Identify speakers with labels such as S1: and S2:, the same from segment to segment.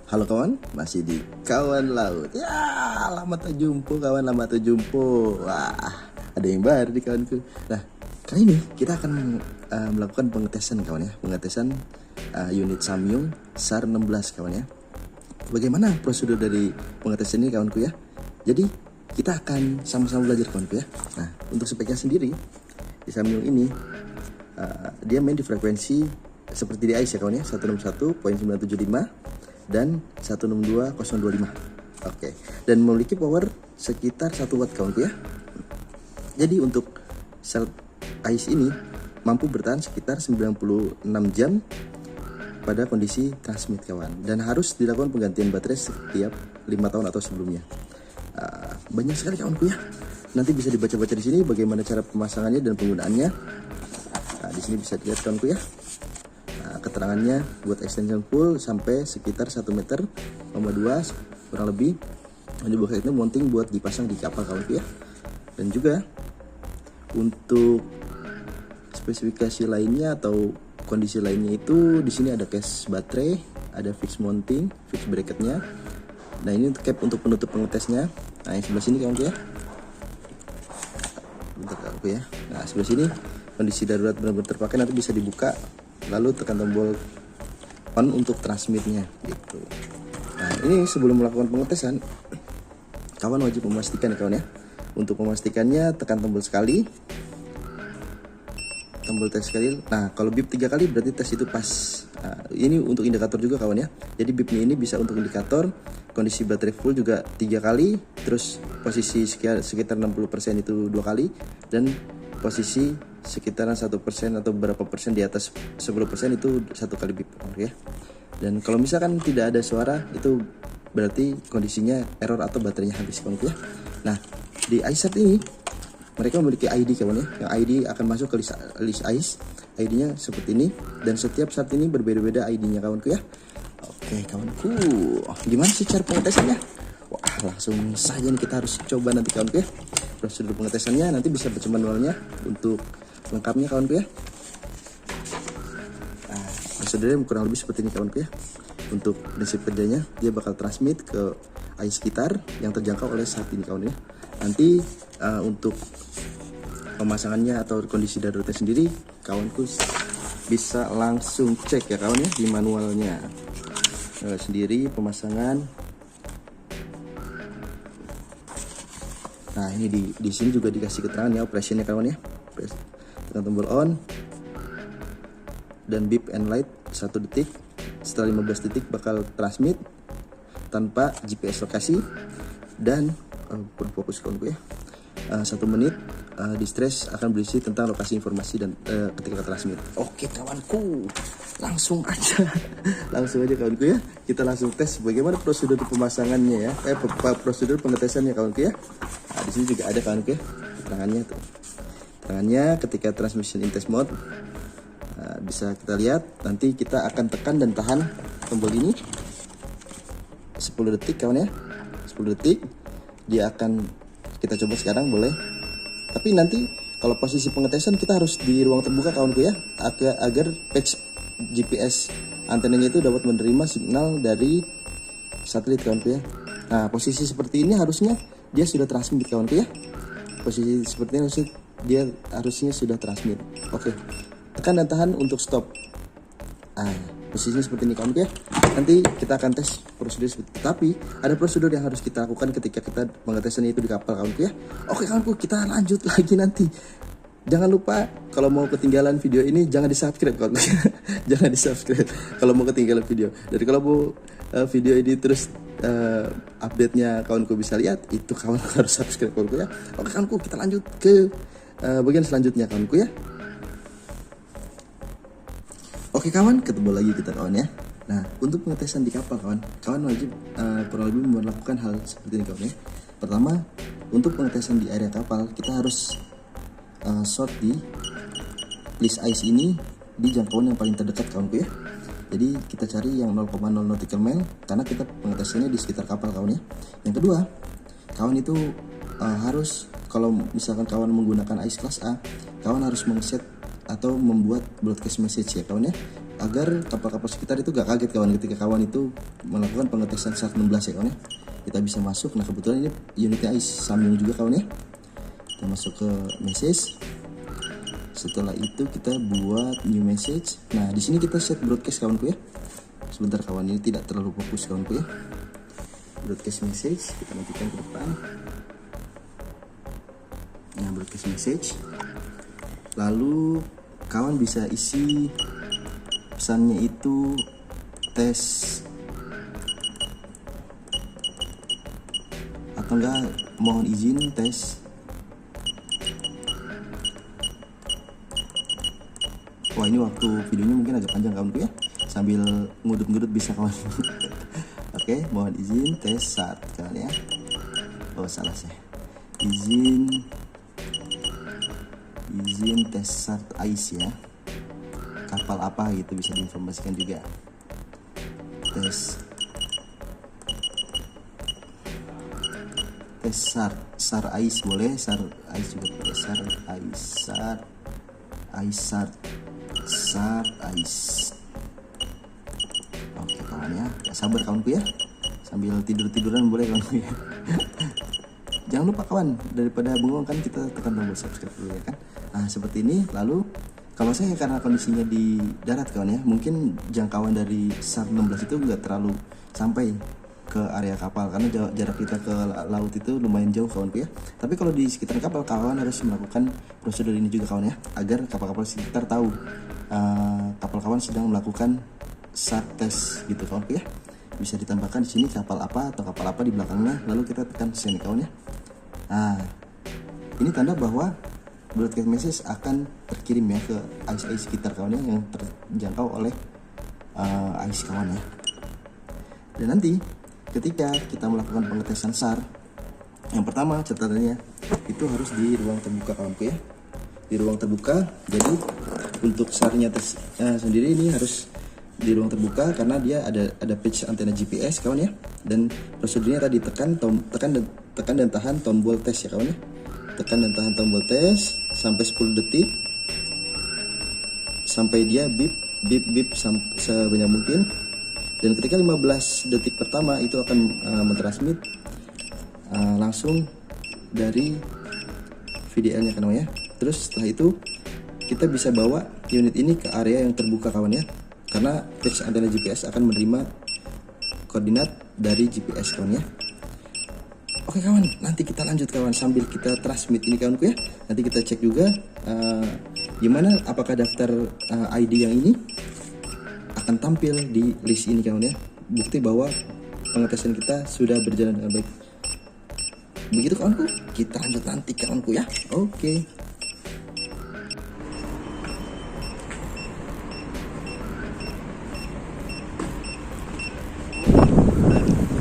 S1: Halo kawan, masih di Kawan Laut. Ya, lama tak jumpa kawan, lama tak jumpa. Wah, ada yang baru di kawanku. Nah, kali ini kita akan melakukan pengetesan kawan ya. Pengetesan unit Samyung SAR 16 kawan ya. Bagaimana prosedur dari pengetesan ini kawanku ya? Jadi, kita akan sama-sama belajar kawanku ya. Nah, untuk speknya sendiri, di Samyung ini, dia main di frekuensi seperti di ICE ya kawan ya, 161.975 dan 162025. Oke. Dan memiliki power sekitar 1 watt kawanku ya. Jadi untuk sel ICE ini mampu bertahan sekitar 96 jam pada kondisi transmit kawan, dan harus dilakukan penggantian baterai setiap 5 tahun atau sebelumnya. Banyak sekali kawanku ya. Nanti bisa dibaca-baca di sini bagaimana cara pemasangannya dan penggunaannya. Di sini bisa dilihat kawanku ya. Keterangannya buat extension full sampai sekitar 1 meter, 2 kurang lebih. Ini bukan mounting buat dipasang di kapal kawanku ya. Dan juga untuk spesifikasi lainnya atau kondisi lainnya itu di sini ada case baterai, ada fix mounting, fix bracketnya. Nah ini untuk cap untuk penutup pengetesnya. Nah yang sebelah sini kawanku ya. Bentar kawanku ya. Nah sebelah sini kondisi darurat benar-benar terpakai, nanti bisa dibuka lalu tekan tombol on untuk transmitnya gitu. Nah ini sebelum melakukan pengetesan, kawan wajib memastikan ya kawan ya. Untuk memastikannya tekan tombol sekali, tombol tes sekali. Nah kalau bip 3 kali berarti tes itu pas. Ini untuk indikator juga kawan ya. Jadi bipnya ini bisa untuk indikator kondisi baterai full juga 3 kali, terus posisi sekitar 60% itu 2 kali, dan posisi sekitaran 1% atau berapa persen di atas 10% itu 1 kali bip ya. Dan kalau misalkan tidak ada suara itu berarti kondisinya error atau baterainya habis kawan ya. Nah di iSat ini mereka memiliki ID kawan ya. Yang ID akan masuk ke list ICE. ID-nya seperti ini, dan setiap saat ini berbeda-beda ID-nya kawanku ya. Oke kawanku, gimana sih cara pengetesannya? Wah langsung saja nih kita harus coba nanti kawanku ya. Prosedur pengetesannya nanti bisa baca manualnya untuk lengkapnya kawanku ya. Nah, prosedurnya kurang lebih seperti ini kawanku ya. Untuk prinsip kerjanya, dia bakal transmit ke ICE sekitar yang terjangkau oleh saat ini kawan ya. Nanti untuk pemasangannya atau kondisi daruratnya sendiri, kawanku bisa langsung cek ya kawan ya di manualnya. Sendiri pemasangan. Nah ini di sini juga dikasih keterangan ya operationnya kawan ya. Tekan tombol on dan beep and light 1 detik. Setelah 15 detik bakal transmit tanpa GPS lokasi, dan fokus kawanku ya. 1 menit distress akan berisi tentang lokasi informasi dan ketika transmit. Oke kawanku, langsung aja kawanku ya. Kita langsung tes bagaimana prosedur pemasangannya ya. Prosedur pengetesannya kawanku ya. Nah, di sini juga ada kawanku ya keterangannya tuh. Keterangannya ketika transmission in test mode. Bisa kita lihat, nanti kita akan tekan dan tahan tombol ini 10 detik kawan ya. 10 detik. Dia akan, kita coba sekarang boleh. Tapi nanti kalau posisi pengetesan kita harus di ruang terbuka kawanku ya, agar patch GPS antenanya itu dapat menerima signal dari satelit kawanku ya. Nah posisi seperti ini harusnya dia sudah transmit kawanku ya. Posisi seperti ini harusnya sudah transmit. Oke, tekan dan tahan untuk stop. Posisinya seperti ini kawanku ya. Nanti kita akan tes prosedur seperti itu. Tapi ada prosedur yang harus kita lakukan ketika kita pengetesan itu di kapal kawanku ya. Oke kawanku, kita lanjut lagi nanti. Jangan lupa kalau mau ketinggalan video ini jangan di-subscribe kawanku. Jangan di-subscribe kalau mau ketinggalan video. Jadi kalau mau video ini terus update-nya kawanku bisa lihat, itu kawanku harus subscribe kawanku ya. Oke kawanku, kita lanjut ke bagian selanjutnya kawanku ya. Oke kawan, ketemu lagi kita kawan ya. Nah untuk pengetesan di kapal kawan wajib kurang lebih melakukan hal seperti ini kawan ya. Pertama, untuk pengetesan di area kapal kita harus short di list ICE ini di jangkauan yang paling terdekat kawanku ya. Jadi kita cari yang 0,0 nautical mile karena kita pengetesannya di sekitar kapal kawan ya. Yang kedua, kawan itu harus, kalau misalkan kawan menggunakan ICE kelas A, kawan harus mengset atau membuat broadcast message ya kawan ya. agar kapal-kapal sekitar itu gak kaget kawan ketika kawan itu melakukan pengetesan SAR 16 ya kawan ya. Kita bisa masuk, nah kebetulan ini unitnya ICE sambung juga kawan ya. Kita masuk ke message. Setelah itu kita buat new message. Nah di sini kita set broadcast kawanku ya. Sebentar kawan, ini tidak terlalu fokus kawanku ya. Broadcast message kita matikan ke depan. Nah broadcast message. Lalu kawan bisa isi pesannya itu tes atau enggak mohon izin tes. Wah ini waktu videonya mungkin agak panjang kawanku ya, sambil ngudut-ngudut bisa kawan. Oke, mohon izin tes SAR kawan ya. Oh salah saya, izin tes SAR ICE ya, kapal apa gitu bisa diinformasikan juga. Tes SAR ICE boleh, SAR ICE juga boleh, SAR ICE. Oke kawan ya, gak sabar kawanku ya, sambil tiduran boleh kawanku ya. Jangan lupa kawan, daripada bengong kan kita tekan tombol subscribe dulu ya kan. Nah seperti ini. Lalu kalau saya karena kondisinya di darat kawan ya, mungkin jangkauan dari SAR 16 itu nggak terlalu sampai ke area kapal karena jarak kita ke laut itu lumayan jauh kawanku ya. Tapi kalau di sekitar kapal, kawan harus melakukan prosedur ini juga kawan ya, agar kapal-kapal sekitar tahu kapal kawan sedang melakukan SAR test gitu kawanku ya. Bisa ditambahkan di sini kapal apa atau kapal apa di belakangnya, lalu kita tekan sini kawan ya. Nah ini tanda bahwa broadcast message akan terkirim ya ke ICE sekitar kawan ya, yang terjangkau oleh ICE kawan ya. Dan nanti ketika kita melakukan pengetesan SAR, yang pertama catatannya itu harus di ruang terbuka kawanku ya, di ruang terbuka. Jadi untuk SAR-nya sendiri ini harus di ruang terbuka karena dia ada patch antena GPS kawan ya. Dan prosedurnya tadi tekan dan tahan tombol tes ya kawan ya. Tekan dan tahan tombol tes sampai 10 detik, sampai dia bip sebanyak mungkin. Dan ketika 15 detik pertama itu akan mentransmit langsung dari VDL nya kan ya. Terus setelah itu kita bisa bawa unit ini ke area yang terbuka kawan ya, karena patch antena GPS akan menerima koordinat dari GPS kawan ya. Oke kawan, nanti kita lanjut kawan sambil kita transmit ini kawanku ya. Nanti kita cek juga gimana apakah daftar ID yang ini akan tampil di list ini kawan ya. Bukti bahwa pengetesan kita sudah berjalan dengan baik. Begitu kawanku, kita lanjut nanti kawanku ya. Oke.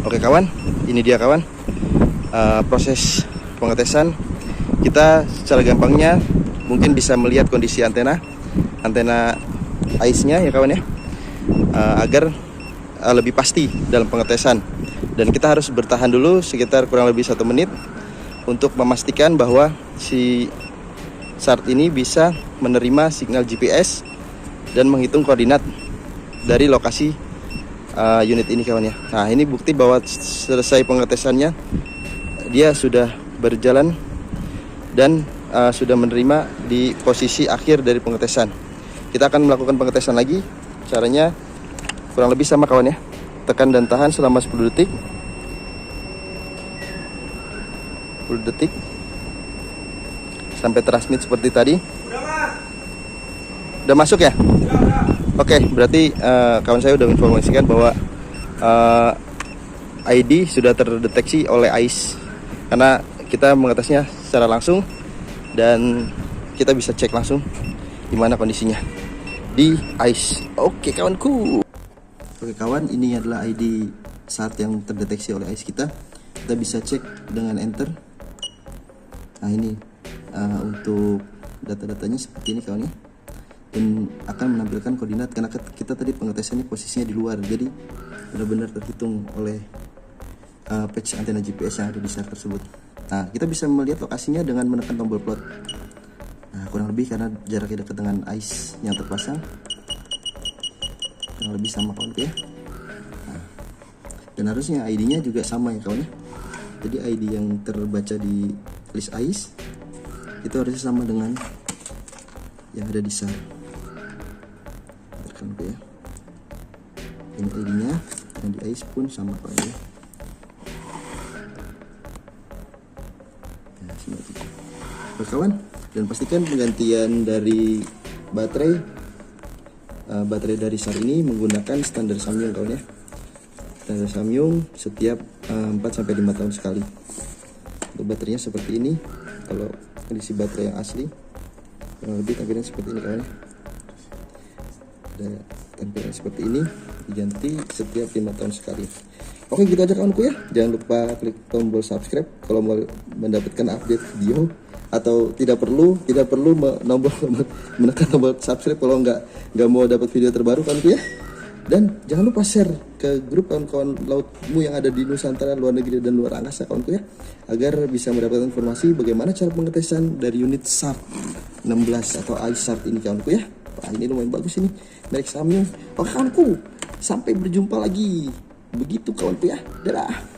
S1: Oke kawan, ini dia kawan proses pengetesan. Kita secara gampangnya mungkin bisa melihat kondisi antena ICE nya ya kawan ya, agar lebih pasti dalam pengetesan. Dan kita harus bertahan dulu sekitar kurang lebih 1 menit untuk memastikan bahwa si SAR ini bisa menerima sinyal GPS dan menghitung koordinat dari lokasi unit ini kawan ya. Nah ini bukti bahwa selesai pengetesannya, dia sudah berjalan dan sudah menerima di posisi akhir dari pengetesan. Kita akan melakukan pengetesan lagi. Caranya kurang lebih sama kawan ya. Tekan dan tahan selama 10 detik. 10 detik sampai transmit seperti tadi. Udah masuk ya? Oke, berarti kawan saya udah informasikan bahwa ID sudah terdeteksi oleh ICE karena kita mengetesnya secara langsung dan kita bisa cek langsung gimana kondisinya di ICE. Oke kawanku. Oke kawan, ini adalah ID SAR yang terdeteksi oleh ICE kita. Kita bisa cek dengan enter. Nah ini untuk data-datanya seperti ini kawan ya. Dan akan menampilkan koordinat karena kita tadi pengetesannya posisinya di luar, jadi benar-benar terhitung oleh patch antena GPS yang ada di SAR tersebut. Nah kita bisa melihat lokasinya dengan menekan tombol plot. Nah kurang lebih karena jaraknya dekat dengan ICE yang terpasang. kurang lebih sama kawanku ya. Nah, dan harusnya ID-nya juga sama ya kawan ya. Jadi ID yang terbaca di list AIS itu harusnya sama dengan yang ada di SAR. Kawanku ya. Ini ID-nya, yang di AIS pun sama kawan ya. Nah, seperti itu. Oke kawan, dan pastikan penggantian dari baterai dari SAR ini menggunakan standar Samyang kawan ya. Standar Samyang setiap 4-5 tahun sekali. Untuk baterainya seperti ini. Kalau kondisi baterai yang asli kurang lebih tampilan seperti ini kawan ya. Ada tampilan seperti ini, diganti setiap 5 tahun sekali. Oke, gitu aja kawanku ya. Jangan lupa klik tombol subscribe kalau mau mendapatkan update video, atau tidak perlu menekan tombol subscribe kalau nggak mau dapat video terbaru kawanku ya. Dan jangan lupa share ke grup kawan-kawan lautmu yang ada di Nusantara, luar negeri dan luar angkasa kawanku ya, agar bisa mendapatkan informasi bagaimana cara pengetesan dari unit SAR 16 atau AIS SAR ini kawanku ya. Wah, ini lumayan bagus ini, merek Samyang. Oke kawanku, sampai berjumpa lagi. Begitu kawanku ya, dadah.